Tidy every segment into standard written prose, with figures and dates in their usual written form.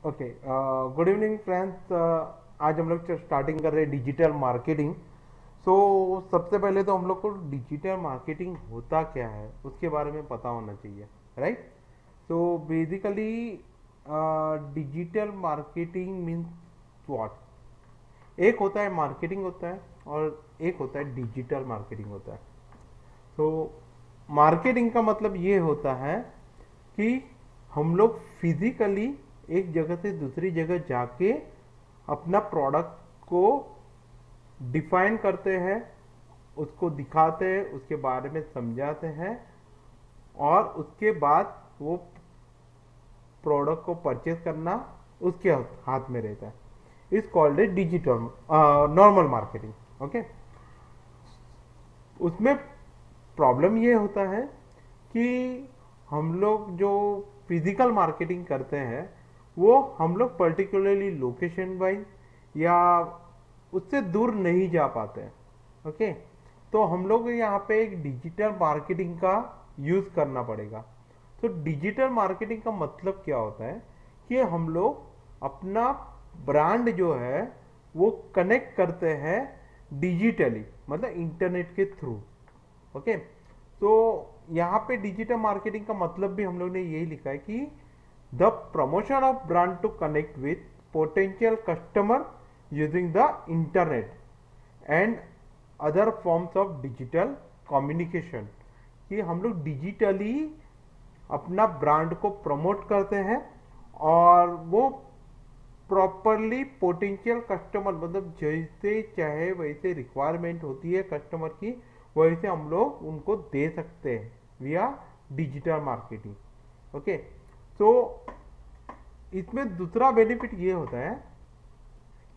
Okay, good evening friends. आज हम लोग स्टार्टिंग कर रहे हैं डिजिटल मार्केटिंग। सो सबसे पहले तो हम लोग को डिजिटल मार्केटिंग होता क्या है उसके बारे में पता होना चाहिए, right? So basically digital marketing means what. एक होता है मार्केटिंग होता है और एक होता है डिजिटल मार्केटिंग होता है। तो मार्केटिंग का मतलब ये होता है कि हम लोग फिजिकली एक जगह से दूसरी जगह जाके अपना प्रोडक्ट को डिफाइन करते हैं, उसको दिखाते हैं, उसके बारे में समझाते हैं और उसके बाद वो प्रोडक्ट को परचेज करना उसके हाथ में रहता है। इस called a digital normal marketing. Okay, उसमें प्रॉब्लम ये होता है कि हम लोग जो फिजिकल मार्केटिंग करते हैं वो हम लोग पर्टिकुलरली लोकेशन वाइज या उससे दूर नहीं जा पाते हैं। ओके, तो हम लोग यहाँ पे एक डिजिटल मार्केटिंग का यूज करना पड़ेगा। तो डिजिटल मार्केटिंग का मतलब क्या होता है कि हम लोग अपना ब्रांड जो है वो कनेक्ट करते हैं डिजिटली, मतलब इंटरनेट के थ्रू। ओके, तो यहाँ पे डिजिटल मार्केटिंग का मतलब भी हम लोग ने यही लिखा है कि the promotion of brand to connect with potential customer using the internet and other forms of digital communication. कि हम लोग डिजिटली अपना ब्रांड को प्रमोट करते हैं और वो प्रॉपरली पोटेंशियल कस्टमर, मतलब जैसे चाहे वैसे रिक्वायरमेंट होती है कस्टमर की वैसे हम लोग उनको दे सकते हैं विया डिजिटल मार्केटिंग। ओके, तो इसमें दूसरा बेनिफिट ये होता है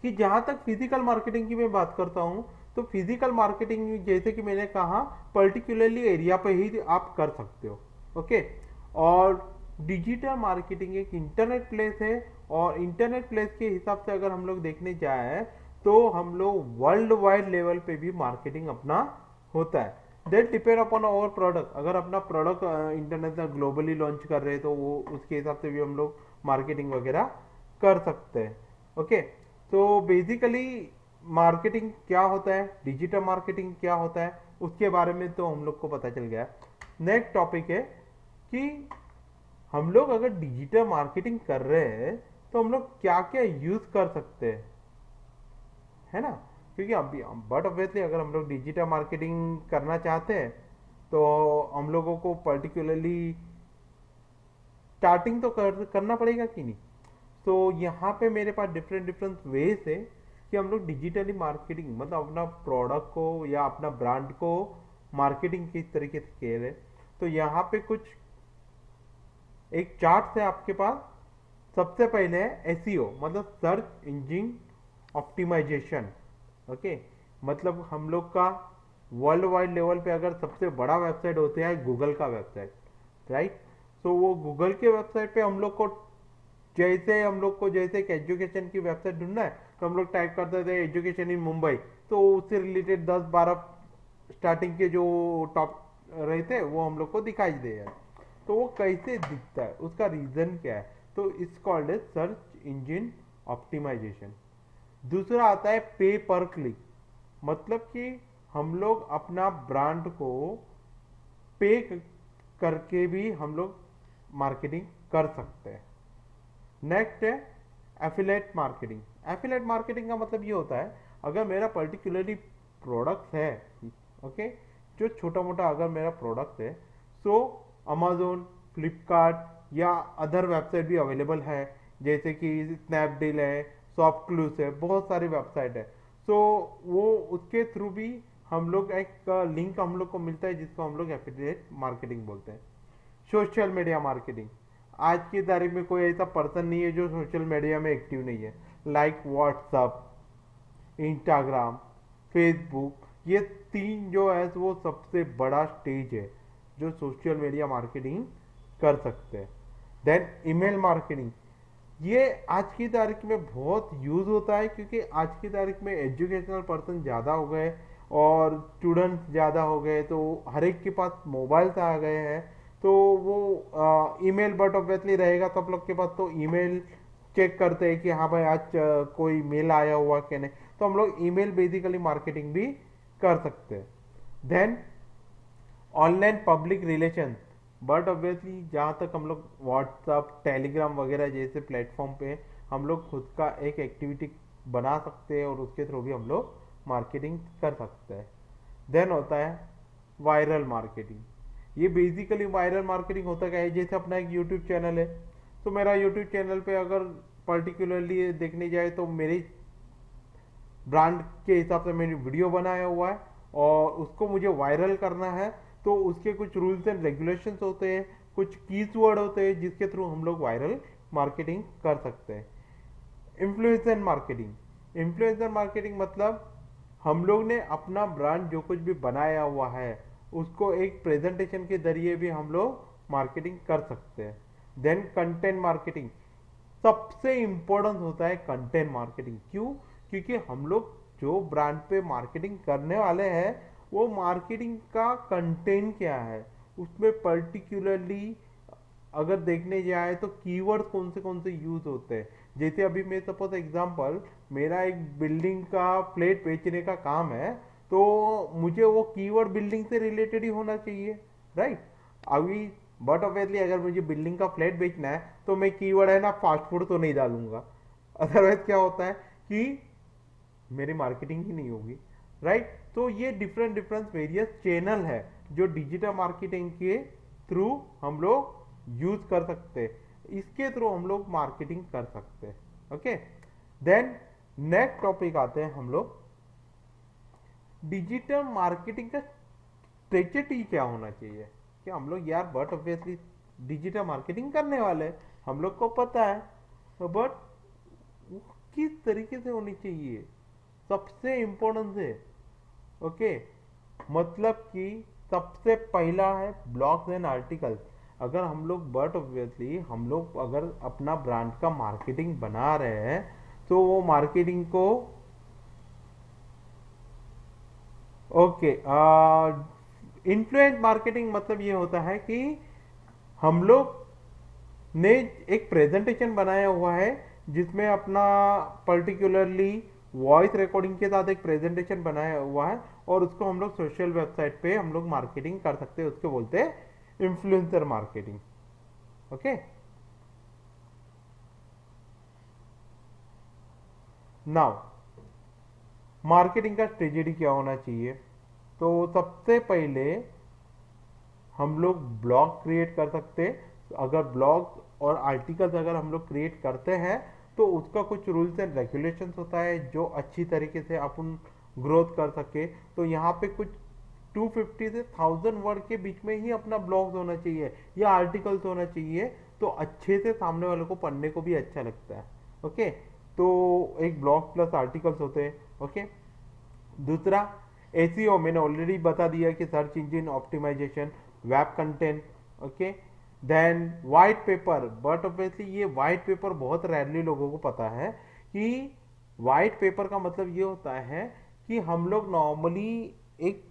कि जहां तक फिजिकल मार्केटिंग की मैं बात करता हूं, तो फिजिकल मार्केटिंग जैसे कि मैंने कहा पर्टिकुलरली एरिया पे ही आप कर सकते हो। ओके, और डिजिटल मार्केटिंग एक इंटरनेट प्लेस है और इंटरनेट प्लेस के हिसाब से अगर हम लोग देखने जाए तो हम लोग वर्ल्ड वाइड लेवल पे भी मार्केटिंग अपना होता है। That depend upon our product. अगर अपना प्रोडक्ट इंटरनेशनल ग्लोबली लॉन्च कर रहे हैं तो वो उसके हिसाब से भी हम लोग मार्केटिंग वगैरह कर सकते हैं। ओके, तो बेसिकली मार्केटिंग क्या होता है, डिजिटल मार्केटिंग क्या होता है, उसके बारे में तो हम लोग को पता चल गया। नेक्स्ट टॉपिक है कि हम लोग अगर डिजिटल मार्केटिंग कर रहे हैं तो हम लोग क्या क्या यूज कर सकते हैं, है ना? क्योंकि अभी बट ऑब्वियसली अगर हम लोग डिजिटल मार्केटिंग करना चाहते हैं तो हम लोगों को पर्टिकुलरली स्टार्टिंग तो करना पड़ेगा कि नहीं। तो यहाँ पे मेरे पास डिफरेंट डिफरेंट वेज है कि हम लोग डिजिटली मार्केटिंग, मतलब अपना प्रोडक्ट को या अपना ब्रांड को मार्केटिंग किस तरीके से किए रहे। तो यहाँ पे कुछ एक चार्ट है आपके पास। सबसे पहले है एसईओ, मतलब सर्च इंजन ऑप्टिमाइजेशन। ओके, मतलब हम लोग का वर्ल्ड वाइड लेवल पे अगर सबसे बड़ा वेबसाइट होता है गूगल का वेबसाइट, राइट? तो वो गूगल के वेबसाइट पे हम लोग को जैसे हम लोग को जैसे एक एजुकेशन की वेबसाइट ढूंढना है तो हम लोग टाइप करते थे एजुकेशन इन मुंबई, तो उससे रिलेटेड 10-12 स्टार्टिंग के जो टॉप रहते हैं वो हम लोग को दिखाई दे यार। तो वो कैसे दिखता है, उसका रीजन क्या है? तो it's called a search engine optimization. दूसरा आता है पे पर क्लिक, मतलब कि हम लोग अपना ब्रांड को पे करके भी हम लोग मार्केटिंग कर सकते हैं। नेक्स्ट है एफिलेट मार्केटिंग। एफिलेट मार्केटिंग का मतलब ये होता है अगर मेरा पर्टिकुलरली प्रोडक्ट है, ओके, जो छोटा मोटा अगर मेरा प्रोडक्ट है, सो अमेजोन, फ्लिपकार्ट या अदर वेबसाइट भी अवेलेबल है जैसे कि स्नैपडील है, सॉफ्ट क्लूज है, बहुत सारी वेबसाइट है। सो वो उसके थ्रू भी हम लोग एक लिंक हम लोग को मिलता है जिसको हम लोग एफिलिएट मार्केटिंग बोलते हैं। सोशल मीडिया मार्केटिंग, आज की तारीख में कोई ऐसा पर्सन नहीं है जो सोशल मीडिया में एक्टिव नहीं है। लाइक व्हाट्सअप, इंस्टाग्राम, फेसबुक, ये तीन जो है वो सबसे बड़ा स्टेज है जो सोशल मीडिया मार्केटिंग कर सकते हैं। देन ईमेल मार्केटिंग, ये आज की तारीख में बहुत यूज होता है क्योंकि आज की तारीख में एजुकेशनल पर्सन ज़्यादा हो गए और स्टूडेंट्स ज़्यादा हो गए, तो हर एक के पास मोबाइल्स आ गए हैं। तो वो ईमेल बट ऑब्वियसली रहेगा सब लोग के पास, तो ईमेल चेक करते हैं कि हाँ भाई आज कोई मेल आया हुआ कि नहीं, तो हम लोग ईमेल बेसिकली मार्केटिंग भी कर सकते हैं। Then online public relation, but obviously जहाँ तक हम लोग व्हाट्सअप टेलीग्राम वगैरह जैसे प्लेटफॉर्म पे हम लोग खुद का एक एक्टिविटी बना सकते हैं और उसके थ्रू भी हम लोग मार्केटिंग कर सकते हैं। देन होता है वायरल मार्केटिंग। ये बेसिकली वायरल मार्केटिंग होता क्या है, जैसे अपना एक यूट्यूब चैनल है, तो मेरा यूट्यूब चैनल पे अगर पर्टिकुलरली देखने जाए तो मेरी ब्रांड के हिसाब से मैंने वीडियो बनाया हुआ है और उसको मुझे वायरल करना है, तो उसके कुछ रूल्स एंड रेगुलेशंस होते हैं, कुछ कीवर्ड होते हैं जिसके थ्रू हम लोग वायरल मार्केटिंग कर सकते हैं। इन्फ्लुएंसर मार्केटिंग, इन्फ्लुएंसर मार्केटिंग मतलब हम लोग ने अपना ब्रांड जो कुछ भी बनाया हुआ है उसको एक प्रेजेंटेशन के जरिए भी हम लोग मार्केटिंग कर सकते हैं। देन कंटेंट मार्केटिंग, सबसे इंपॉर्टेंट होता है कंटेंट मार्केटिंग। क्यों? क्योंकि हम लोग जो ब्रांड पे मार्केटिंग करने वाले हैं वो मार्केटिंग का कंटेंट क्या है, उसमें पर्टिकुलरली अगर देखने जाए तो कीवर्ड कौन से यूज होते हैं। जैसे अभी मैं सपोज एग्जांपल, मेरा एक बिल्डिंग का फ्लैट बेचने का काम है, तो मुझे वो कीवर्ड बिल्डिंग से रिलेटेड ही होना चाहिए, राइट। अभी बट ऑब्वियसली अगर मुझे बिल्डिंग का फ्लैट बेचना है तो मैं कीवर्ड है ना फास्ट फूड तो नहीं डालूंगा, अदरवाइज क्या होता है कि मेरी मार्केटिंग ही नहीं होगी, राइट। तो ये डिफरेंट डिफरेंट वेरियस चैनल है जो डिजिटल मार्केटिंग के थ्रू हम लोग यूज कर सकते हैं, इसके थ्रू हम लोग मार्केटिंग कर सकते हैं। ओके, देन नेक्स्ट टॉपिक आते हैं हम लोग, डिजिटल मार्केटिंग का स्ट्रेटेजी क्या होना चाहिए। कि हम लोग यार बट ऑब्वियसली डिजिटल मार्केटिंग करने वाले हैं, हम लोग को पता है, बट किस तरीके से होनी चाहिए, सबसे इंपॉर्टेंट है। ओके, मतलब कि सबसे पहला है ब्लॉग्स एंड आर्टिकल्स। अगर हम लोग बट ऑब्वियसली हम लोग अगर अपना ब्रांड का मार्केटिंग बना रहे हैं तो वो मार्केटिंग को ओके, इन्फ्लुएंस मार्केटिंग मतलब ये होता है कि हम लोग ने एक प्रेजेंटेशन बनाया हुआ है जिसमें अपना पर्टिकुलरली वॉइस रिकॉर्डिंग के साथ एक प्रेजेंटेशन बनाया हुआ है और उसको हम लोग सोशल वेबसाइट पे हम लोग मार्केटिंग कर सकते हैं, उसको बोलते हैं influencer marketing. Okay, now marketing का स्ट्रेटेजी क्या होना चाहिए। तो सबसे पहले हम लोग ब्लॉग क्रिएट कर सकते हैं। अगर ब्लॉग और आर्टिकल्स अगर हम लोग क्रिएट करते हैं तो उसका कुछ रूल्स एंड रेगुलेशंस होता है जो अच्छी तरीके से अपन ग्रोथ कर सके। तो यहाँ पे कुछ 250 से 1000 वर्ड के बीच में ही अपना ब्लॉग्स होना चाहिए या आर्टिकल्स होना चाहिए, तो अच्छे से सामने वाले को पढ़ने को भी अच्छा लगता है। ओके, तो एक ब्लॉग प्लस आर्टिकल्स होते हैं। ओके, दूसरा एसईओ, मैंने ऑलरेडी बता दिया कि search engine optimization, web content. Okay, then white paper, but obviously ये वाइट पेपर बहुत रेयरली लोगों को पता है कि वाइट पेपर का मतलब ये होता है कि हम लोग नॉर्मली एक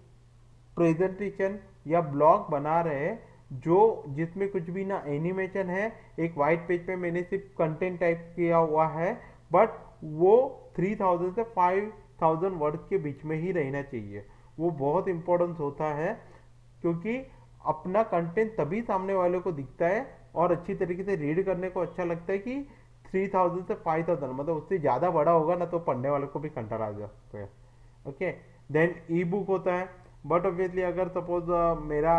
प्रेजेंटेशन या ब्लॉग बना रहे हैं जो जिसमें कुछ भी ना एनिमेशन है, एक वाइट पेज पे मैंने सिर्फ कंटेंट टाइप किया हुआ है, बट वो 3000 से 5000 वर्ड्स के बीच में ही रहना चाहिए। वो बहुत इंपॉर्टेंस होता है क्योंकि अपना कंटेंट तभी सामने वाले को दिखता है और अच्छी तरीके से रीड करने को अच्छा लगता है कि 3000 से 5000, मतलब उससे ज़्यादा बड़ा होगा ना तो पढ़ने वाले को भी कंटार आ जाता है। ओके, देन ई बुक होता है, बट ऑब्वियसली अगर सपोज मेरा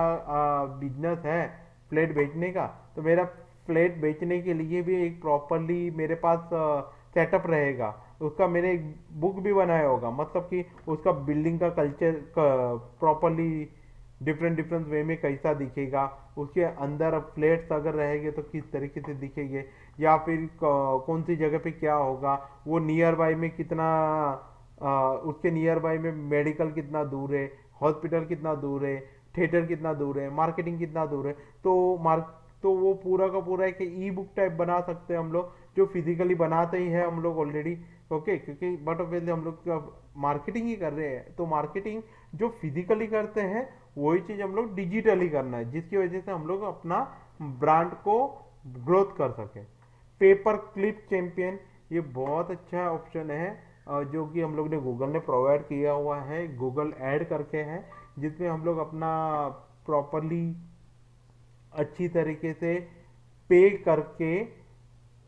बिजनेस है फ्लैट बेचने का, तो मेरा फ्लैट बेचने के लिए भी एक प्रॉपरली मेरे पास सेटअप रहेगा, उसका मैंने एक बुक भी बनाया होगा, मतलब कि उसका बिल्डिंग का culture properly different different way में कैसा दिखेगा, उसके अंदर फ्लैट्स अगर रहेंगे तो किस तरीके से दिखेंगे, या फिर कौन सी जगह पे क्या होगा, वो नियर बाय में कितना उसके नियर बाय में मेडिकल कितना दूर है, हॉस्पिटल कितना दूर है, थिएटर कितना दूर है, मार्केटिंग कितना दूर है। तो वो पूरा का पूरा एक ई बुक टाइप बना सकते हैं हम लोग, जो फिजिकली बनाते ही है हम लोग ऑलरेडी। ओके, क्योंकि बट ऑब्वियसली हम लोग मार्केटिंग ही कर रहे हैं, तो मार्केटिंग जो फिजिकली करते हैं वही चीज हम लोग डिजिटली करना है, जिसकी वजह से हम लोग अपना ब्रांड को ग्रोथ कर सके। पेपर क्लिप चैंपियन, ये बहुत अच्छा ऑप्शन है जो कि हम लोग ने गूगल ने प्रोवाइड किया हुआ है, गूगल ऐड करके है, जिसमें हम लोग अपना प्रॉपरली अच्छी तरीके से पे करके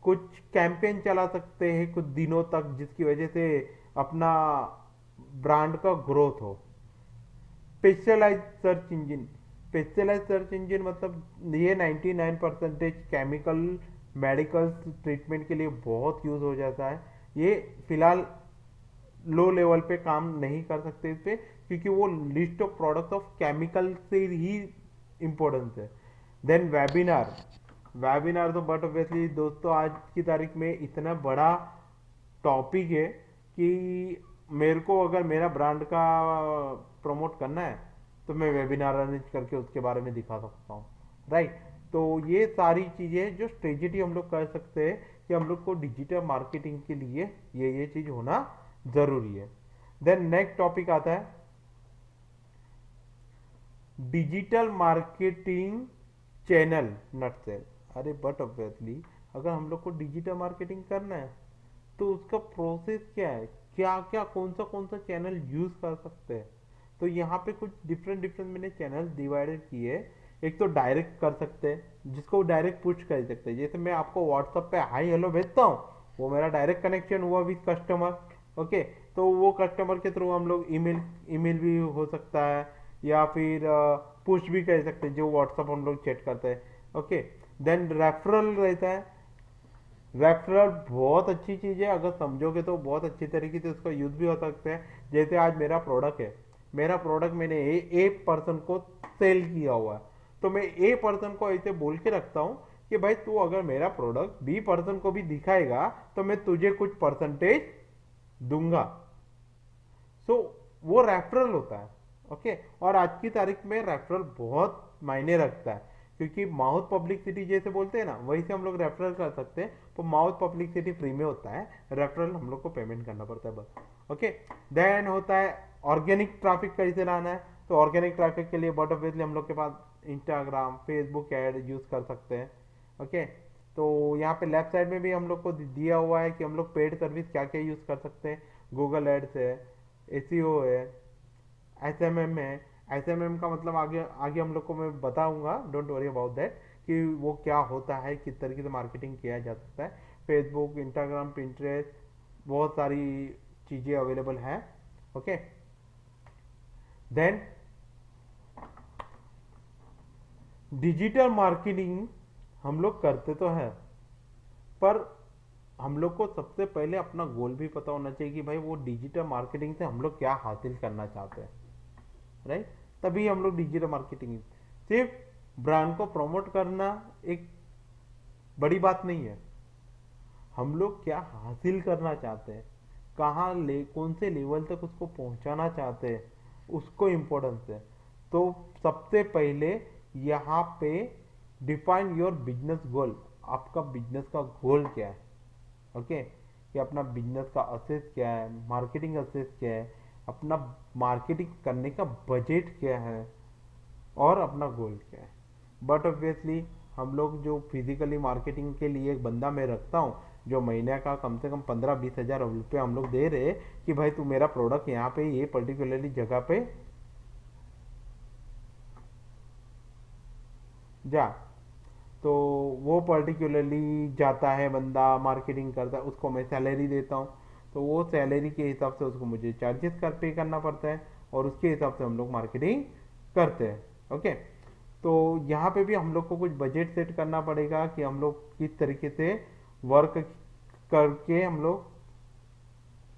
कुछ कैंपेन चला सकते हैं कुछ दिनों तक, जिसकी वजह से अपना ब्रांड का ग्रोथ हो। Specialise search engine, specialise search engine मतलब ये 99% केमिकल मेडिकल ट्रीटमेंट के लिए बहुत यूज हो जाता है। ये फिलहाल लो लेवल पे काम नहीं कर सकते इस पे, क्योंकि वो list of product of chemical से ही इम्पोर्टेंस है। देन वेबिनार, वेबिनार तो बट ऑब्वियसली दोस्तों आज की तारीख में इतना बड़ा टॉपिक है कि मेरे को अगर मेरा ब्रांड का प्रमोट करना है तो मैं वेबिनार अरेंज करके उसके बारे में दिखा सकता हूँ, राइट। तो ये सारी चीज़ें जो स्ट्रेटेजी हम लोग कर सकते हैं कि हम लोग को डिजिटल मार्केटिंग के लिए ये चीज़ होना ज़रूरी है। देन नेक्स्ट टॉपिक आता है डिजिटल मार्केटिंग चैनल नटसेल। अरे बट ऑब्वियसली अगर हम लोग को डिजिटल मार्केटिंग करना है तो उसका प्रोसेस क्या है, क्या क्या कौन सा चैनल यूज कर सकते हैं। तो यहाँ पे कुछ डिफरेंट डिफरेंट मैंने चैनल डिवाइडेड किए हैं। एक तो डायरेक्ट कर सकते हैं, जिसको डायरेक्ट पुश कर सकते हैं, जैसे मैं आपको व्हाट्सएप पे हाई हेलो भेजता हूँ, वो मेरा डायरेक्ट कनेक्शन हुआ विद कस्टमर। ओके, तो वो कस्टमर के थ्रू हम लोग ईमेल ईमेल भी हो सकता है, या फिर पुश भी कर सकते हैं जो व्हाट्सएप हम लोग चैट करते हैं। ओके, देन रेफरल रहता है। रेफरल बहुत अच्छी चीज़ है, अगर समझोगे तो बहुत अच्छी तरीके से उसका यूज भी हो सकता है। जैसे आज मेरा प्रोडक्ट है, मेरा प्रोडक्ट मैंने ए पर्सन को सेल किया हुआ है, तो मैं ए पर्सन को ऐसे बोल के रखता हूँ कि भाई तू अगर मेरा प्रोडक्ट बी पर्सन को भी दिखाएगा तो मैं तुझे कुछ परसेंटेज दूंगा। सो वो रेफरल होता है। ओके, और आज की तारीख में रेफरल बहुत मायने रखता है, क्योंकि माउथ पब्लिसिटी जैसे बोलते हैं ना, वही से हम लोग रेफरल कर सकते हैं। तो माउथ पब्लिसिटी फ्री में होता है, रेफरल हम लोग को पेमेंट करना पड़ता है बस। ओके, देन होता है ऑर्गेनिक ट्रैफिक कैसे लाना है। तो ऑर्गेनिक ट्रैफिक के लिए बट ऑब्वियसली हम लोग के पास इंस्टाग्राम फेसबुक एड यूज कर सकते हैं। ओके, तो यहाँ पे लेफ्ट साइड में भी हम लोग को दिया हुआ है कि हम लोग पेड सर्विस क्या क्या यूज कर सकते हैं। गूगल एड्स है, एसीओ है, एसएमएम है। एसएमएम का मतलब आगे आगे हम लोग को मैं बताऊंगा, डोंट वरी अबाउट दैट कि वो क्या होता है, किस तरीके से मार्केटिंग किया जा सकता है। फेसबुक, इंस्टाग्राम, पिंटरेस्ट, बहुत सारी चीज़ें अवेलेबल हैं। ओके, देन डिजिटल मार्केटिंग हम लोग करते तो हैं, पर हम लोग को सबसे पहले अपना गोल भी पता होना चाहिए कि भाई वो डिजिटल मार्केटिंग से हम लोग क्या हासिल करना चाहते हैं, राइट। तभी हम लोग डिजिटल मार्केटिंग, सिर्फ ब्रांड को प्रमोट करना एक बड़ी बात नहीं है। हम लोग क्या हासिल करना चाहते हैं, कहाँ ले कौन से लेवल तक उसको पहुंचाना चाहते हैं, उसको इम्पोर्टेंस है। तो सबसे पहले यहाँ पे डिफाइन योर बिजनेस गोल। आपका बिजनेस का गोल क्या है। ओके, कि अपना बिजनेस का असेस क्या है, मार्केटिंग असेस क्या है, अपना मार्केटिंग करने का बजट क्या है, और अपना गोल क्या है। बट ऑब्वियसली हम लोग जो फिजिकली मार्केटिंग के लिए एक बंदा मैं रखता हूँ जो महीने का कम से कम 15-20 हज़ार रुपये हम लोग दे रहे कि भाई तू मेरा प्रोडक्ट यहाँ पे ये पर्टिकुलरली जगह पे जा, तो वो पर्टिकुलरली जाता है बंदा, मार्केटिंग करता है, उसको मैं सैलरी देता हूँ। तो वो सैलरी के हिसाब से उसको मुझे चार्जेस कर पे करना पड़ता है, और उसके हिसाब से हम लोग मार्केटिंग करते हैं। ओके, तो यहाँ पे भी हम लोग को कुछ बजट सेट करना पड़ेगा कि हम लोग किस तरीके से वर्क करके हम लोग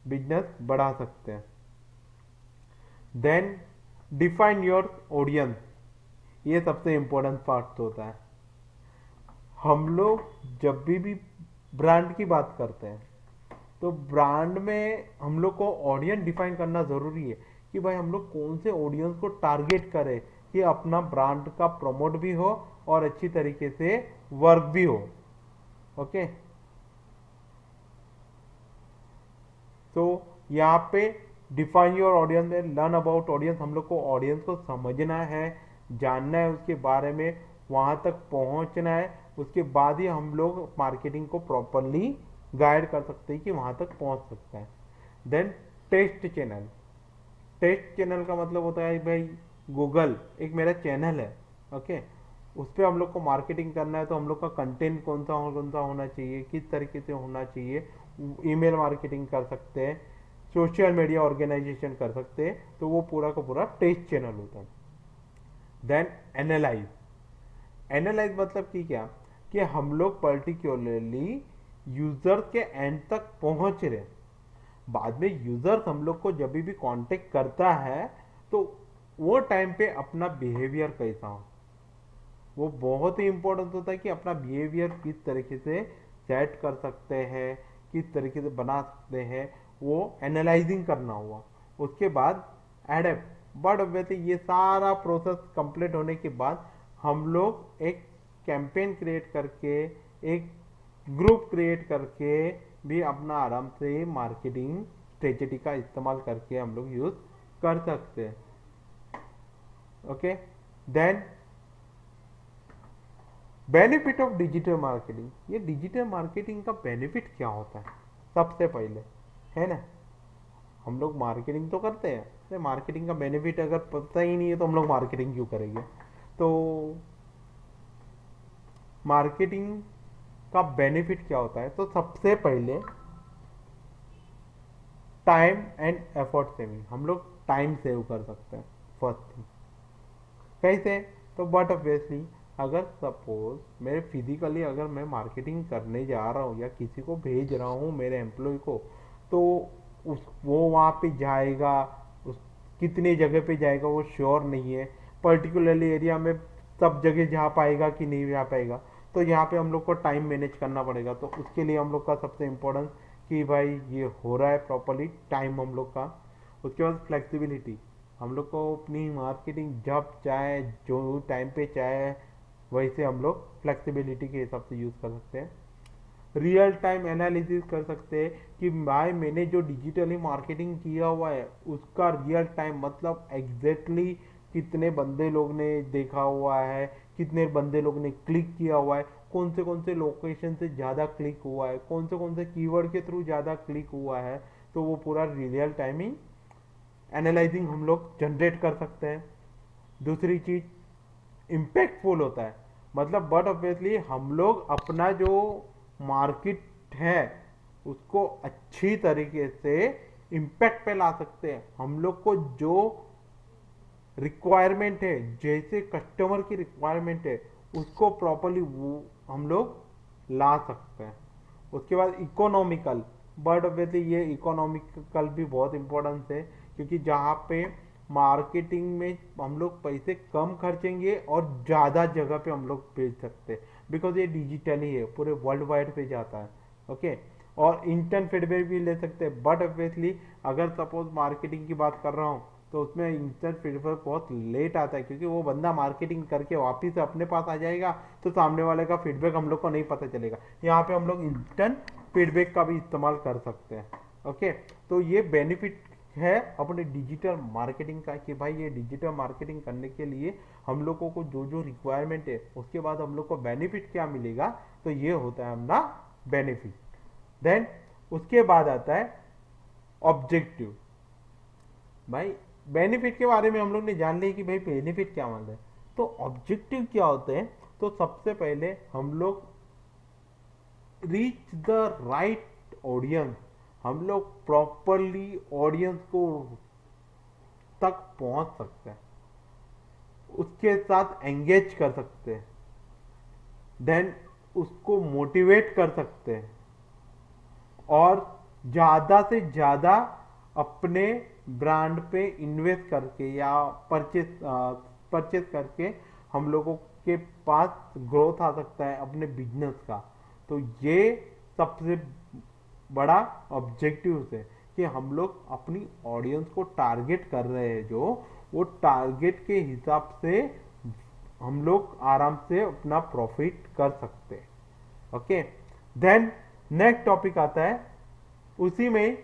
बिजनेस बढ़ा सकते हैं। देन डिफाइन योर ऑडियंस, ये सबसे इंपॉर्टेंट पार्ट होता है। हम लोग जब भी ब्रांड की बात करते हैं तो ब्रांड में हम लोग को ऑडियंस डिफाइन करना जरूरी है कि भाई हम लोग कौन से ऑडियंस को टारगेट करें कि अपना ब्रांड का प्रमोट भी हो और अच्छी तरीके से वर्क भी हो। ओके, तो यहाँ पे डिफाइन योर ऑडियंस में लर्न अबाउट ऑडियंस, हम लोग को ऑडियंस को समझना है, जानना है उसके बारे में, वहाँ तक पहुँचना है, उसके बाद ही हम लोग मार्केटिंग को प्रॉपरली गाइड कर सकते हैं कि वहां तक पहुंच सकता है। Then test channel. Test channel का मतलब होता है भाई गूगल एक मेरा चैनल है, ओके, उस पर हम लोग को मार्केटिंग करना है तो हम लोग का कंटेंट कौन सा होना चाहिए, किस तरीके से होना चाहिए। ईमेल मार्केटिंग कर सकते हैं, सोशल मीडिया ऑर्गेनाइजेशन कर सकते हैं, तो वो पूरा का पूरा टेस्ट चैनल होता है। Then analyse. एनालाइज मतलब कि क्या, कि हम लोग पर्टिकुलरली यूजर के एंड तक पहुंच रहे। बाद में यूजर हम लोग को जब भी कांटेक्ट करता है तो वो टाइम पे अपना बिहेवियर कैसा हो, वो बहुत ही इंपॉर्टेंट होता है कि अपना बिहेवियर किस तरीके से सेट कर सकते हैं, किस तरीके से बना सकते हैं, वो एनालाइजिंग करना हुआ। उसके बाद एडेप्ट। बट वैसे ये सारा प्रोसेस कंप्लीट होने के बाद हम लोग एक कैंपेन क्रिएट करके, एक ग्रुप क्रिएट करके भी अपना आराम से मार्केटिंग स्ट्रेटेजी का इस्तेमाल करके हम लोग यूज कर सकते हैं। Okay, then benefit of digital marketing. ये डिजिटल मार्केटिंग का बेनिफिट क्या होता है सबसे पहले, है ना, हम लोग मार्केटिंग तो करते हैं, तो मार्केटिंग का बेनिफिट अगर पता ही नहीं है तो हम लोग मार्केटिंग क्यों करेंगे। तो मार्केटिंग का बेनिफिट क्या होता है, तो सबसे पहले टाइम एंड एफर्ट सेविंग। हम लोग टाइम सेव कर सकते हैं फर्स्ट थिंग। कैसे, तो बट ऑब्वियसली अगर सपोज मेरे फिजिकली अगर मैं मार्केटिंग करने जा रहा हूँ या किसी को भेज रहा हूँ मेरे एम्प्लॉय को, तो वो वहाँ पे जाएगा, उस कितने जगह पे जाएगा वो श्योर नहीं है, पर्टिकुलरली एरिया में सब जगह जा पाएगा कि नहीं जा पाएगा। तो यहाँ पे हम लोग को टाइम मैनेज करना पड़ेगा। तो उसके लिए हम लोग का सबसे इम्पोर्टेंट कि भाई ये हो रहा है प्रॉपरली टाइम हम लोग का। उसके बाद फ्लेक्सिबिलिटी। हम लोग को अपनी मार्केटिंग जब चाहे जो टाइम पे चाहे वैसे हम लोग फ्लेक्सिबिलिटी के हिसाब से यूज़ कर सकते हैं। रियल टाइम एनालिसिस कर सकते हैं कि भाई मैंने जो डिजिटली मार्केटिंग किया हुआ है उसका रियल टाइम मतलब एग्जैक्टली कितने बंदे लोग ने देखा हुआ है, कितने बंदे लोग ने क्लिक किया हुआ है, कौन से लोकेशन से ज़्यादा क्लिक हुआ है, कौन से कीवर्ड के थ्रू ज़्यादा क्लिक हुआ है। तो वो पूरा रियल टाइमिंग एनालाइजिंग हम लोग जनरेट कर सकते हैं। दूसरी चीज इम्पैक्टफुल होता है, मतलब बट ऑब्वियसली हम लोग अपना जो मार्केट है उसको अच्छी तरीके से इम्पैक्ट पे ला सकते हैं। हम लोग को जो रिक्वायरमेंट है, जैसे कस्टमर की रिक्वायरमेंट है उसको प्रॉपरली वो हम लोग ला सकते हैं। उसके बाद इकोनॉमिकल। बट ऑब्वियसली ये इकोनॉमिकल भी बहुत इंपॉर्टेंस है, क्योंकि जहाँ पे मार्केटिंग में हम लोग पैसे कम खर्चेंगे और ज़्यादा जगह पे हम लोग बेच सकते हैं, बिकॉज ये डिजिटली है, पूरे वर्ल्ड वाइड पे जाता है। ओके, और इंस्टेंट फीडबैक भी ले सकते हैं। बट ऑब्वियसली अगर सपोज मार्केटिंग की बात कर रहा हूँ तो उसमें इंस्टेंट फीडबैक बहुत लेट आता है, क्योंकि वो बंदा मार्केटिंग करके वापिस अपने पास आ जाएगा तो सामने वाले का फीडबैक हम लोग को नहीं पता चलेगा। यहाँ पे हम लोग इंस्टेंट फीडबैक का भी इस्तेमाल कर सकते हैं। ओके, तो ये बेनिफिट है अपने डिजिटल मार्केटिंग का, कि भाई ये डिजिटल मार्केटिंग करने के लिए हम लोगों को जो जो रिक्वायरमेंट है उसके बाद हम लोग को बेनिफिट क्या मिलेगा, तो ये होता है अपना बेनिफिट। देन उसके बाद आता है ऑब्जेक्टिव। भाई बेनिफिट के बारे में हम लोग ने जान लिया कि भाई बेनिफिट क्या मतलब है, तो ऑब्जेक्टिव क्या होते हैं। तो सबसे पहले हम लोग रीच द राइट ऑडियंस, हम लोग प्रॉपरली ऑडियंस को तक पहुंच सकते हैं, उसके साथ एंगेज कर सकते हैं, देन उसको मोटिवेट कर सकते हैं, और ज़्यादा से ज़्यादा अपने ब्रांड पे इन्वेस्ट करके या परचेज करके हम लोगों के पास ग्रोथ आ सकता है अपने बिजनेस का। तो ये सबसे बड़ा ऑब्जेक्टिव है कि हम लोग अपनी ऑडियंस को टारगेट कर रहे हैं, जो वो टारगेट के हिसाब से हम लोग आराम से अपना प्रॉफिट कर सकते हैं। ओके, देन नेक्स्ट टॉपिक आता है उसी में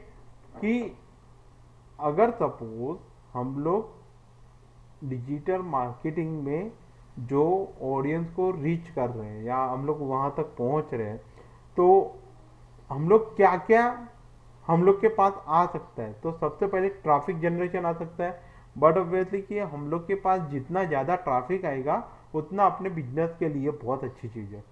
कि अगर सपोज हम लोग डिजिटल मार्केटिंग में जो ऑडियंस को रीच कर रहे हैं या हम लोग वहां तक पहुंच रहे हैं, तो हम लोग क्या क्या हम लोग के पास आ सकता है। तो सबसे पहले ट्रैफिक जनरेशन आ सकता है, बट ऑब्वियसली कि हम लोग के पास जितना ज़्यादा ट्रैफिक आएगा उतना अपने बिजनेस के लिए बहुत अच्छी चीज़ है।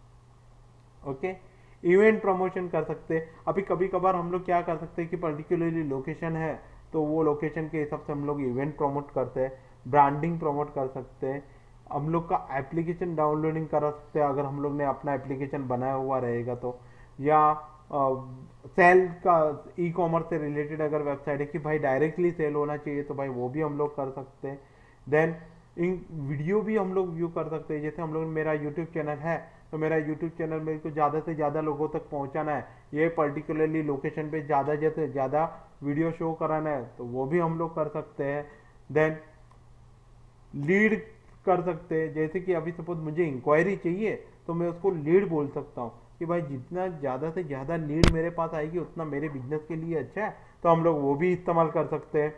ओके, इवेंट प्रमोशन कर सकते हैं। अभी कभी कभार हम लोग क्या कर सकते हैं कि पर्टिकुलरली लोकेशन है तो वो लोकेशन के हिसाब से हम लोग इवेंट प्रमोट करते हैं, ब्रांडिंग प्रमोट कर सकते हैं, हम लोग का एप्लीकेशन डाउनलोडिंग करा सकते हैं अगर हम लोग ने अपना एप्लीकेशन बनाया हुआ रहेगा तो, या सेल का ई कॉमर्स से रिलेटेड अगर वेबसाइट है कि भाई डायरेक्टली सेल होना चाहिए तो भाई वो भी हम लोग कर सकते हैं। देन इन वीडियो भी हम लोग व्यू कर सकते हैं। जैसे हम लोग, मेरा यूट्यूब चैनल है तो मेरा यूट्यूब चैनल मेरे को ज़्यादा से ज़्यादा लोगों तक पहुंचाना है, ये पर्टिकुलरली लोकेशन पे ज़्यादा से ज़्यादा वीडियो शो कराना है तो वो भी हम लोग कर सकते हैं। देन लीड कर सकते हैं, जैसे कि अभी सपोज मुझे इंक्वायरी चाहिए तो मैं उसको लीड बोल सकता हूँ कि भाई जितना ज़्यादा से ज़्यादा लीड मेरे पास आएगी उतना मेरे बिजनेस के लिए अच्छा है, तो हम लोग वो भी इस्तेमाल कर सकते हैं।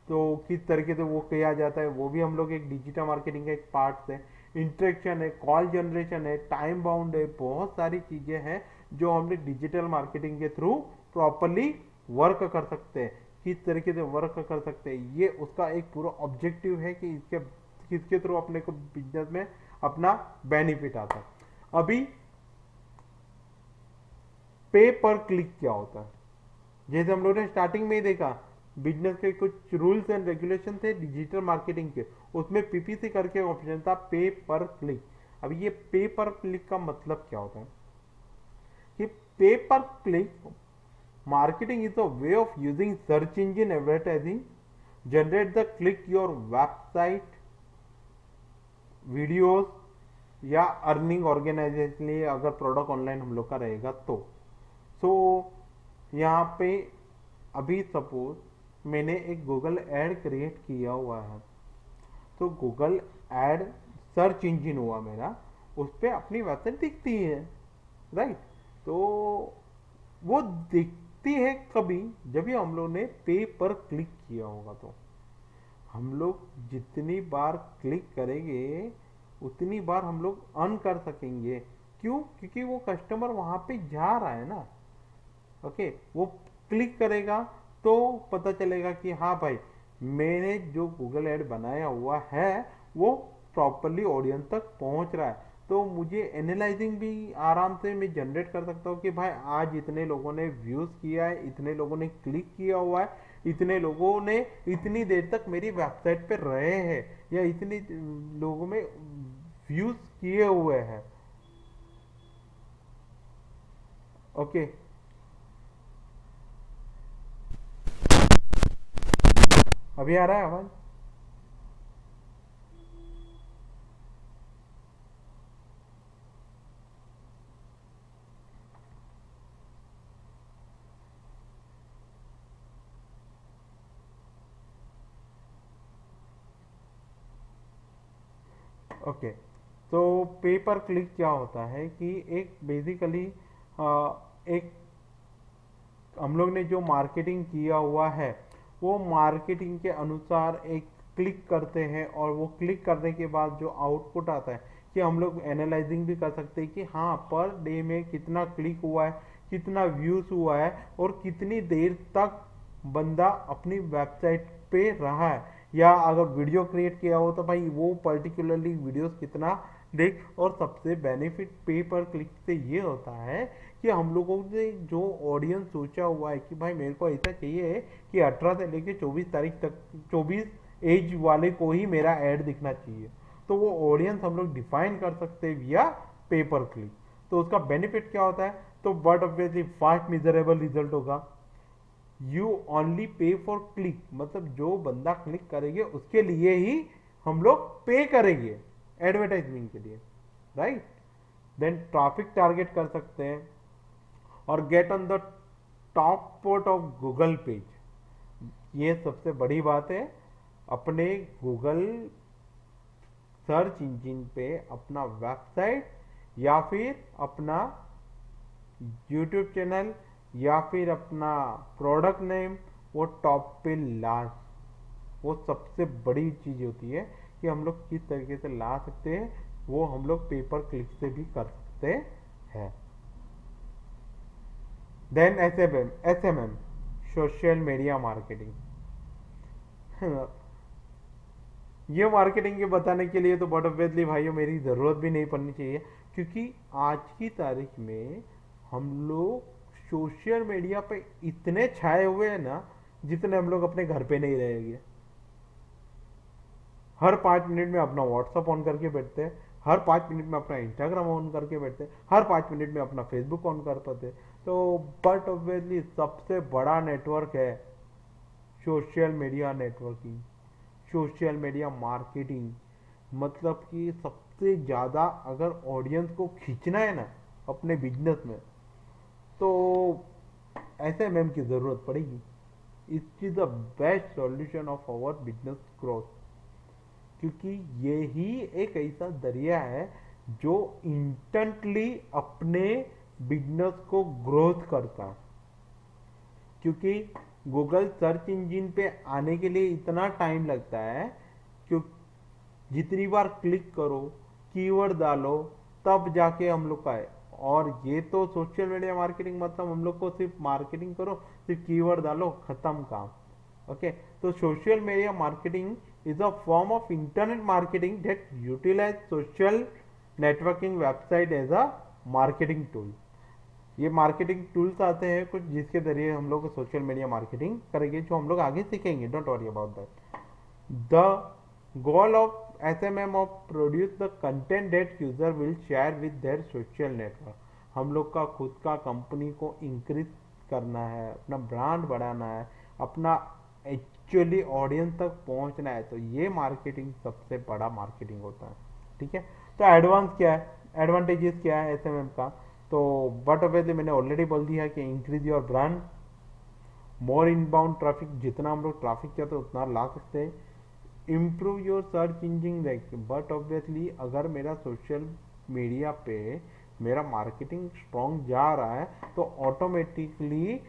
तो किस तरीके से वो किया जाता है वो भी हम लोग एक डिजिटल मार्केटिंग का एक पार्ट है। इंटरेक्शन है, कॉल जनरेशन है, टाइम बाउंड है, बहुत सारी चीज़ें हैं जो हम लोग डिजिटल मार्केटिंग के थ्रू प्रॉपरली वर्क कर सकते हैं। किस तरीके से वर्क कर सकते हैं ये उसका एक पूरा ऑब्जेक्टिव है कि इसके किसके थ्रू अपने को बिजनेस में अपना बेनिफिट आता है। अभी पे पर क्लिक क्या होता है, जैसे हम लोगों ने स्टार्टिंग में ही देखा, बिजनेस के कुछ रूल्स एंड रेगुलेशन थे डिजिटल मार्केटिंग के, उसमें पीपीसी करके ऑप्शन था पे पर क्लिक। अब ये पे पर क्लिक का मतलब क्या होता है कि पे पर click marketing is a way of using search engine advertising generate the click your website videos या अर्निंग ऑर्गेनाइजेशन लिए अगर प्रोडक्ट ऑनलाइन हम लोग का रहेगा तो। सो यहाँ पे अभी सपोज मैंने एक गूगल ऐड क्रिएट किया हुआ है, तो गूगल ऐड सर्च इंजिन हुआ मेरा, उस पर अपनी वेबसाइट दिखती है, राइट। तो वो दिखती है कभी जब भी हम लोग ने पे पर क्लिक किया होगा। तो हम लोग जितनी बार क्लिक करेंगे उतनी बार हम लोग अर्न कर सकेंगे। क्यों? क्योंकि वो कस्टमर वहां पे जा रहा है ना। ओके, वो क्लिक करेगा तो पता चलेगा कि हाँ भाई मैंने जो गूगल ऐड बनाया हुआ है वो प्रॉपरली ऑडियंस तक पहुंच रहा है। तो मुझे एनालाइजिंग भी आराम से मैं जनरेट कर सकता हूँ कि भाई आज इतने लोगों ने व्यूज किया है, इतने लोगों ने क्लिक किया हुआ है, इतने लोगों ने इतनी देर तक मेरी वेबसाइट पे रहे हैं, या इतनी लोगों में व्यूज किए हुए हैं। ओके, अभी आ रहा है आवाज? ओके, तो पे पर क्लिक क्या होता है कि एक बेसिकली एक हम लोग ने जो मार्केटिंग किया हुआ है वो मार्केटिंग के अनुसार एक क्लिक करते हैं, और वो क्लिक करने के बाद जो आउटपुट आता है कि हम लोग एनालाइजिंग भी कर सकते हैं कि हाँ पर डे में कितना क्लिक हुआ है, कितना व्यूज हुआ है, और कितनी देर तक बंदा अपनी वेबसाइट पे रहा है। या अगर वीडियो क्रिएट किया हो तो भाई वो पर्टिकुलरली वीडियोस कितना देख। और सबसे बेनिफिट पे पर क्लिक से ये होता है कि हम लोगों ने जो ऑडियंस सोचा हुआ है कि भाई मेरे को ऐसा चाहिए कि 18 से लेके 24 तारीख तक 24 एज वाले को ही मेरा ऐड दिखना चाहिए, तो वो ऑडियंस हम लोग डिफाइन कर सकते हैं विया पे पर क्लिक। तो उसका बेनिफिट क्या होता है? तो but obviously fast miserable result होगा। You only pay for click, मतलब जो बंदा क्लिक करेंगे उसके लिए ही हम लोग पे करेंगे एडवर्टाइजमेंट के लिए, राइट। देन ट्रैफिक टारगेट कर सकते हैं और get on the top port of Google page. ये सबसे बड़ी बात है, अपने गूगल सर्च इंजिन पे अपना वेबसाइट या फिर अपना यूट्यूब चैनल या फिर अपना प्रोडक्ट नेम वो टॉप पे ला, वो सबसे बड़ी चीज होती है कि हम लोग किस तरीके से ला सकते हैं वो हम लोग पेपर क्लिक से भी कर सकते हैं। Then S M M social media marketing. ये मार्केटिंग के बताने के लिए तो बट ऑब्वियसली भाइयों मेरी ज़रूरत भी नहीं पड़नी चाहिए, क्योंकि आज की तारीख में हम लोग सोशल मीडिया पे इतने छाए हुए हैं ना, जितने हम लोग अपने घर पे नहीं रहेंगे। हर 5 मिनट में अपना व्हाट्सअप ऑन करके बैठते हैं, हर 5 मिनट में अपना इंस्टाग्राम ऑन करके बैठते हैं, हर 5 मिनट में अपना फेसबुक ऑन कर पाते हैं। तो बट ऑब्वियसली सबसे बड़ा नेटवर्क है social media networking, social media marketing. मतलब कि सबसे ज़्यादा अगर ऑडियंस को खींचना है ना अपने बिजनेस में, तो एसएमएम की ज़रूरत पड़ेगी। It is the best solution of our business growth, क्योंकि ये ही एक ऐसा जरिया है जो इंस्टेंटली अपने बिजनेस को ग्रोथ करता है। क्योंकि गूगल सर्च इंजन पे आने के लिए इतना टाइम लगता है, क्यों जितनी बार क्लिक करो, कीवर्ड डालो, तब जाके हम लोग का है। और ये तो सोशल मीडिया मार्केटिंग मतलब हम लोग को सिर्फ मार्केटिंग करो, सिर्फ कीवर्ड डालो, खत्म काम। ओके, तो social media marketing is a form of internet marketing that utilize social networking website as a marketing tool। ये मार्केटिंग टूल्स आते हैं कुछ जिसके जरिए हम लोग सोशल मीडिया मार्केटिंग करेंगे, जो हम लोग आगे सीखेंगे, don't worry about that. The goal of SMM of produce the content that user will share with their social network. हम लोग का खुद का कंपनी को इंक्रीज करना है, अपना ब्रांड बढ़ाना है, अपना एक्चुअली ऑडियंस तक पहुंचना है, तो ये मार्केटिंग सबसे बड़ा मार्केटिंग होता है। ठीक है, तो एडवांस क्या है, एडवांटेजेस क्या है एसएमएम का? तो बट ऑब्वियसली मैंने ऑलरेडी बोल दिया कि increase your brand, more inbound traffic, जितना हम लोग ट्रैफिक चाहते हैं उतना ला सकते हैं। Improve your search engine ranking, but obviously अगर मेरा सोशल मीडिया पे मेरा मार्केटिंग स्ट्रॉन्ग जा रहा है, तो ऑटोमेटिकली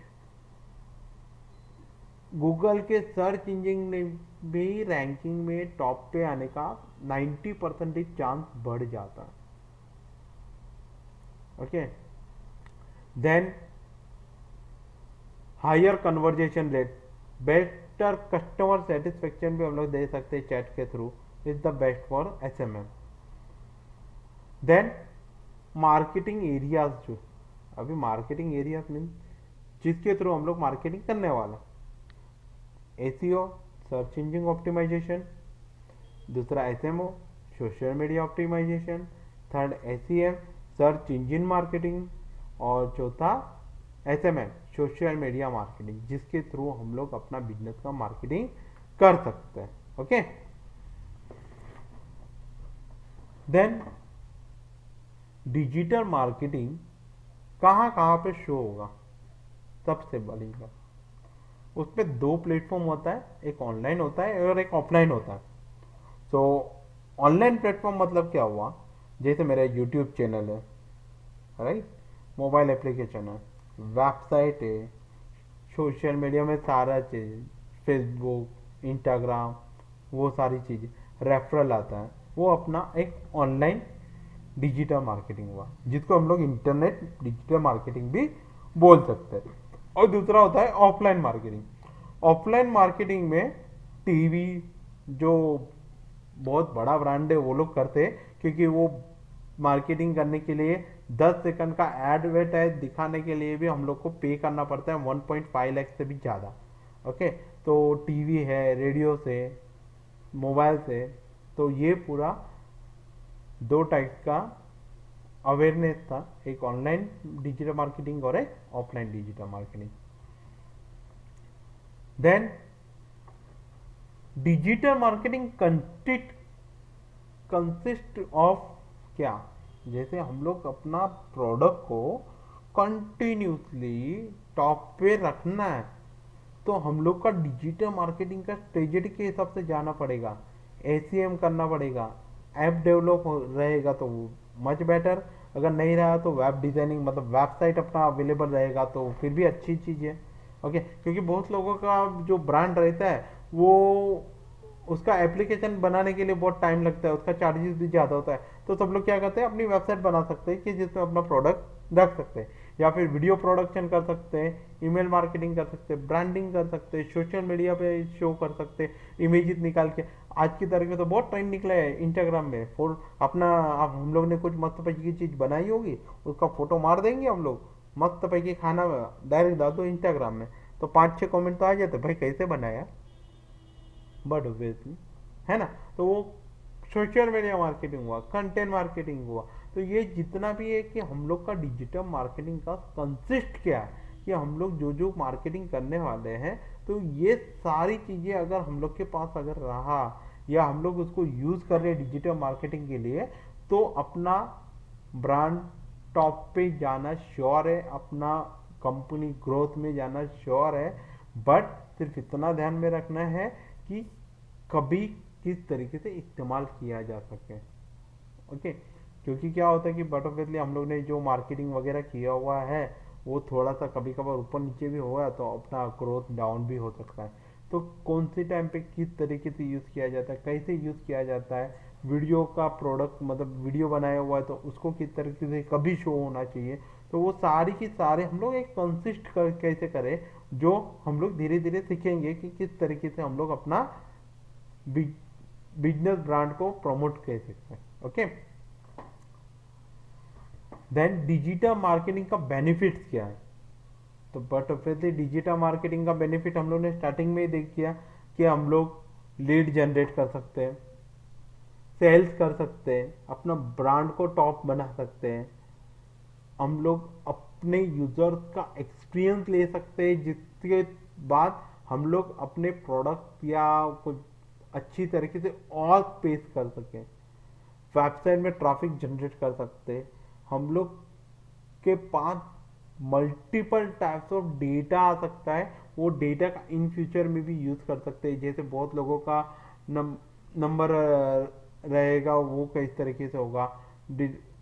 गूगल के सर्च इंजन में भी रैंकिंग में टॉप पे आने का 90% चांस बढ़ जाता है। Okay, then higher conversation rate, better customer satisfaction भी हम लोग दे सकते हैं चैट के through, is the best for SMM. Then marketing areas, जो अभी मार्केटिंग एरियाज मीन जिसके थ्रू हम लोग मार्केटिंग करने वाला, एसीओ सर्च इंजन ऑप्टिमाइजेशन, दूसरा SMO social media optimization, third SEM search engine marketing, और चौथा एसएमएम सोशल मीडिया मार्केटिंग, जिसके थ्रू हम लोग अपना बिजनेस का मार्केटिंग कर सकते हैं। ओके, देन डिजिटल मार्केटिंग कहाँ कहाँ पे शो होगा? सबसे बड़ी बात, उस पर 2 प्लेटफॉर्म होता है, एक ऑनलाइन होता है और एक ऑफलाइन होता है। सो ऑनलाइन प्लेटफॉर्म मतलब क्या हुआ, जैसे मेरा यूट्यूब चैनल है, राइट, मोबाइल एप्लीकेशन है, वेबसाइट है, सोशल मीडिया में सारा चीज़, फेसबुक, इंस्टाग्राम, वो सारी चीज़ें, रेफरल आता है, वो अपना एक ऑनलाइन डिजिटल मार्केटिंग हुआ, जिसको हम लोग इंटरनेट डिजिटल मार्केटिंग भी बोल सकते हैं। और दूसरा होता है ऑफलाइन मार्केटिंग। ऑफलाइन मार्केटिंग में टीवी, जो बहुत बड़ा ब्रांड है वो लोग करते हैं, क्योंकि वो मार्केटिंग करने के लिए 10 सेकंड का एडवर्टाइज दिखाने के लिए भी हम लोग को पे करना पड़ता है 1.5 लाख से भी ज़्यादा। ओके, तो टीवी है, रेडियो से, मोबाइल से, तो ये पूरा 2 टाइप का अवेयरनेस था, एक ऑनलाइन डिजिटल मार्केटिंग और एक offline digital marketing. Then digital marketing consist of क्या, जैसे हम लोग अपना प्रोडक्ट को कंटिन्यूसली टॉप पे रखना है, तो हम लोग का डिजिटल मार्केटिंग का स्ट्रेटेजी के हिसाब से जाना पड़ेगा, एसीएम करना पड़ेगा, ऐप डेवलप रहेगा तो मच बेटर, अगर नहीं रहा तो वेब डिजाइनिंग, मतलब वेबसाइट अपना अवेलेबल रहेगा तो फिर भी अच्छी चीज़ है। ओके, क्योंकि बहुत लोगों का जो ब्रांड रहता है वो उसका एप्लीकेशन बनाने के लिए बहुत टाइम लगता है, उसका चार्जेस भी ज़्यादा होता है। तो सब लोग क्या करते हैं, अपनी वेबसाइट बना सकते हैं कि जिसमें अपना प्रोडक्ट रख सकते हैं, या फिर वीडियो प्रोडक्शन कर सकते हैं, ईमेल मार्केटिंग कर सकते हैं, ब्रांडिंग कर सकते हैं, सोशल मीडिया पे शो कर सकते हैं, इमेजेस निकाल के। आज की तारीख में तो बहुत ट्रेंड निकला है इंस्टाग्राम में, फॉर अपना अब हम लोग ने कुछ मस्त पैकी की चीज़ बनाई होगी, उसका फोटो मार देंगे हम लोग, मस्त पैकी खाना डायरेक्ट डाल दो इंस्टाग्राम में, तो 5-6 कमेंट तो आ जाते, भाई कैसे बनाया, बट ऑब्वियसली, है ना। तो वो सोशल मीडिया मार्केटिंग हुआ, कंटेंट मार्केटिंग हुआ। तो ये जितना भी है कि हम लोग का डिजिटल मार्केटिंग का कंसिस्ट क्या है, कि हम लोग जो जो मार्केटिंग करने वाले हैं, तो ये सारी चीज़ें अगर हम लोग के पास अगर रहा, या हम लोग उसको यूज़ कर रहे हैं डिजिटल मार्केटिंग के लिए, तो अपना ब्रांड टॉप पे जाना श्योर है, अपना कंपनी ग्रोथ में जाना श्योर है। बट सिर्फ इतना ध्यान में रखना है कि कभी किस तरीके से इस्तेमाल किया जा सके, ओके। क्योंकि क्या होता है कि बट ऑब्वियसली हम लोग ने जो मार्केटिंग वगैरह किया हुआ है, वो थोड़ा सा कभी कभार ऊपर नीचे भी हुआ, तो अपना ग्रोथ डाउन भी हो सकता है। तो कौन से टाइम पे किस तरीके से यूज़ किया जाता है, कैसे यूज़ किया जाता है, वीडियो का प्रोडक्ट मतलब वीडियो बनाया हुआ है तो उसको किस तरीके से कभी शो होना चाहिए, तो वो सारी की सारे हम लोग एक कंसिस्ट कर कैसे करें, जो हम लोग धीरे धीरे सीखेंगे कि किस तरीके से हम लोग अपना बिजनेस ब्रांड को प्रमोट कर सकते हैं, ओके। देन डिजिटल मार्केटिंग का बेनिफिट्स क्या है, तो बट ऑब्वियसली डिजिटल मार्केटिंग का बेनिफिट हम लोग ने स्टार्टिंग में ही देख किया कि हम लोग लीड जनरेट कर सकते हैं, सेल्स कर सकते हैं, अपना ब्रांड को टॉप बना सकते हैं, हम लोग अपने यूजर्स का एक्सपीरियंस ले सकते हैं, जिसके बाद हम लोग अपने प्रोडक्ट या कुछ अच्छी तरीके से और पेश कर सकें, वेबसाइट में ट्रैफिक जनरेट कर सकते हैं, हम लोग के पास मल्टीपल टाइप्स ऑफ डेटा आ सकता है, वो डेटा का इन फ्यूचर में भी यूज कर सकते हैं। जैसे बहुत लोगों का नंबर रहेगा, वो किस तरीके से होगा,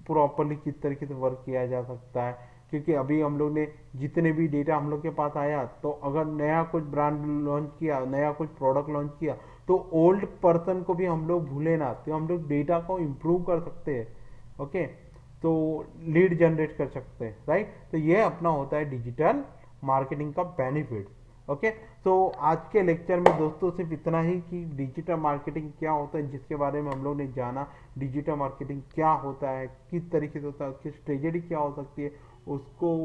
प्रॉपरली किस तरीके से वर्क किया जा सकता है। क्योंकि अभी हम लोग ने जितने भी डेटा हम लोग के पास आया, तो अगर नया कुछ ब्रांड लॉन्च किया, नया कुछ प्रोडक्ट लॉन्च किया, तो ओल्ड पर्सन को भी हम लोग भूले ना, तो हम लोग डेटा को इम्प्रूव कर सकते हैं, ओके। तो लीड जनरेट कर सकते हैं, राइट। तो ये अपना होता है डिजिटल मार्केटिंग का बेनिफिट, ओके। तो आज के लेक्चर में दोस्तों सिर्फ इतना ही कि डिजिटल मार्केटिंग क्या होता है, जिसके बारे में हम लोग ने जाना, डिजिटल मार्केटिंग क्या होता है, किस तरीके से होता है, उसकी स्ट्रेटेजी क्या हो सकती है, उसको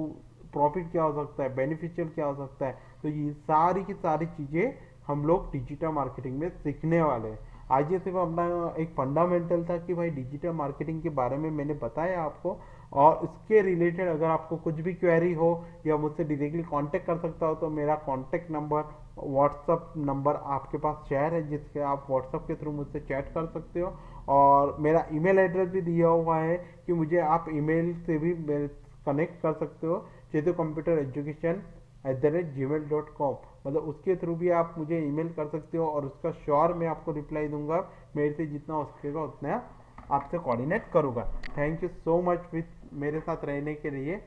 प्रॉफिट क्या हो सकता है, बेनिफिशियल क्या हो सकता है। तो ये सारी की सारी चीज़ें हम लोग डिजिटल मार्केटिंग में सीखने वाले हैं। आज ये सिर्फ अपना एक फंडामेंटल था कि भाई डिजिटल मार्केटिंग के बारे में मैंने बताया आपको, और इसके रिलेटेड अगर आपको कुछ भी क्वेरी हो या मुझसे डायरेक्टली कांटेक्ट कर सकता हो, तो मेरा कांटेक्ट नंबर, व्हाट्सअप नंबर आपके पास शेयर है, जिसके आप व्हाट्सअप के थ्रू मुझसे चैट कर सकते हो। और मेरा ईमेल एड्रेस भी दिया हुआ है कि मुझे आप ईमेल से भी कनेक्ट कर सकते हो, चेतु कंप्यूटर एजुकेशन @gmail.com, मतलब उसके थ्रू भी आप मुझे ईमेल कर सकते हो, और उसका श्योर मैं आपको रिप्लाई दूंगा, मेरे से जितना हो सकेगा उतना आपसे कोऑर्डिनेट करूंगा। Thank you so much with मेरे साथ रहने के लिए।